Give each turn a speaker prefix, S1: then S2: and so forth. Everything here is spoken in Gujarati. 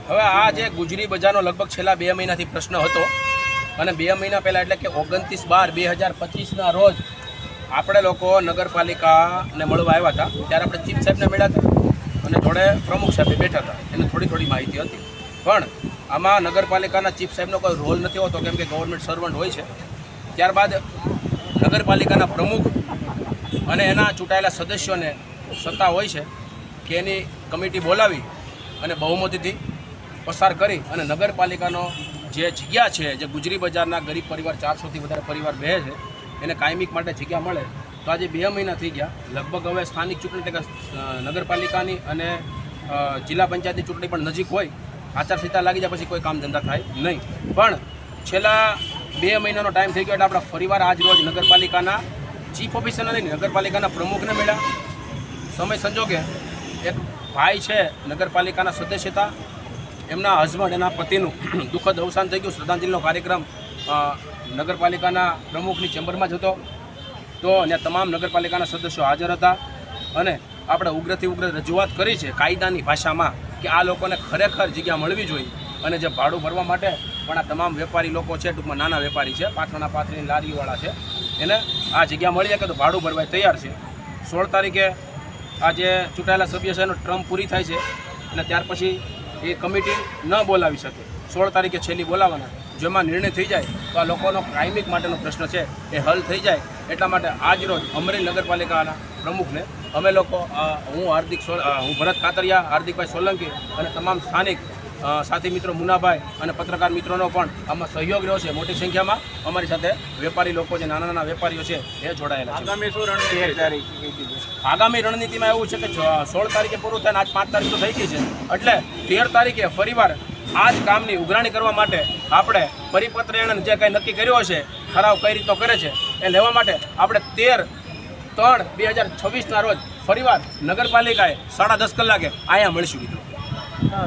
S1: હવે આ જે ગુજરી બજારનો લગભગ છેલ્લા 2 મહિનાથી પ્રશ્ન હતો અને 2 મહિના પહેલાં એટલે કે 29/12/2025ના રોજ આપણે લોકો નગરપાલિકાને મળવા આવ્યા હતા. ત્યારે આપણે ચીફ સાહેબને મળ્યા હતા અને જોડે પ્રમુખ સાહેબ બેઠા હતા. એને થોડી માહિતી હતી, પણ આમાં નગરપાલિકાના ચીફ સાહેબનો કોઈ રોલ નથી હોતો, કેમ કે ગવર્મેન્ટ સર્વન્ટ હોય છે. ત્યારબાદ નગરપાલિકાના પ્રમુખ અને એના ચૂંટાયેલા સદસ્યોને સત્તા હોય છે કે એની કમિટી બોલાવી અને બહુમતીથી પસાર કરી અને નગરપાલિકાનો જે જગ્યા છે, જે ગુજરી બજારના ગરીબ પરિવાર 400થી વધારે પરિવાર રહે છે, એને કાયમિક માટે જગ્યા મળે. તો આજે 2 મહિના થઈ ગયા. લગભગ હવે સ્થાનિક ચૂંટણી એટલે કે નગરપાલિકાની અને જિલ્લા પંચાયતની ચૂંટણી પણ નજીક હોય, આચારસંહિતા લાગી જાય પછી કોઈ કામ ધંધા થાય નહીં. પણ છેલ્લા 2 મહિનાનો ટાઈમ થઈ ગયો એટલે આપણે ફરીવાર આજ રોજ નગરપાલિકાના ચીફ ઓફિસરને લઈને નગરપાલિકાના પ્રમુખને મળ્યા. સમય સંજોગે એક ભાઈ છે નગરપાલિકાના સદસ્ય હતા, એમના હસબન્ડ એના પતિનું દુઃખદ અવસાન થઈ ગયું. શ્રદ્ધાંજલિનો કાર્યક્રમ નગરપાલિકાના પ્રમુખની ચેમ્બરમાં જ હતો. તો ત્યાં તમામ નગરપાલિકાના સદસ્યો હાજર હતા અને આપણે ઉગ્રથી ઉગ્ર રજૂઆત કરી છે કાયદાની ભાષામાં કે આ લોકોને ખરેખર જગ્યા મળવી જોઈએ. અને જે ભાડું ભરવા માટે પણ આ તમામ વેપારી લોકો છે, ટૂંકમાં નાના વેપારી છે, પાથરણા પાથરીની લારીવાળા છે, એને આ જગ્યા મળી શકે તો ભાડું ભરવા તૈયાર છે. 16 તારીખે આ જે ચૂંટાયેલા સભ્ય છે એનો ટર્મ પૂરી થાય છે અને ત્યાર પછી એ કમિટી ન બોલાવી શકે. 16 તારીખે છેલ્લી બોલાવવાના. જેમાં નિર્ણય થઈ જાય તો આ લોકોનો કાયમિક માટેનો પ્રશ્ન છે એ હલ થઈ જાય. એટલા માટે આજ રોજ અમરેલી નગરપાલિકાના પ્રમુખને અમે લોકો હું ભરત કાતરિયા, હાર્દિકભાઈ સોલંકી અને તમામ સ્થાનિક સાથી મિત્રો મુનાભાઈ અને પત્રકાર મિત્રોનો પણ આમાં સહયોગ રહ્યો છે. મોટી સંખ્યામાં અમારી સાથે વેપારી લોકો, જે નાના વેપારીઓ છે એ જોડાયેલા છે. આગામી રણનીતિમાં એવું છે કે 16 તારીખે પૂરું થાય, આજ 5 તારીખ તો થઈ ગઈ છે, એટલે 13 તારીખે ફરીવાર આ જ કામની ઉઘરાણી કરવા માટે આપણે પરિપત્ર એને જે કંઈ નક્કી કર્યો છે, ઠરાવ કઈ રીતનો કરે છે એ લેવા માટે આપણે 13/3/2026ના રોજ ફરીવાર નગરપાલિકાએ 10:30 કલાકે અહીંયા મળીશું મિત્રો.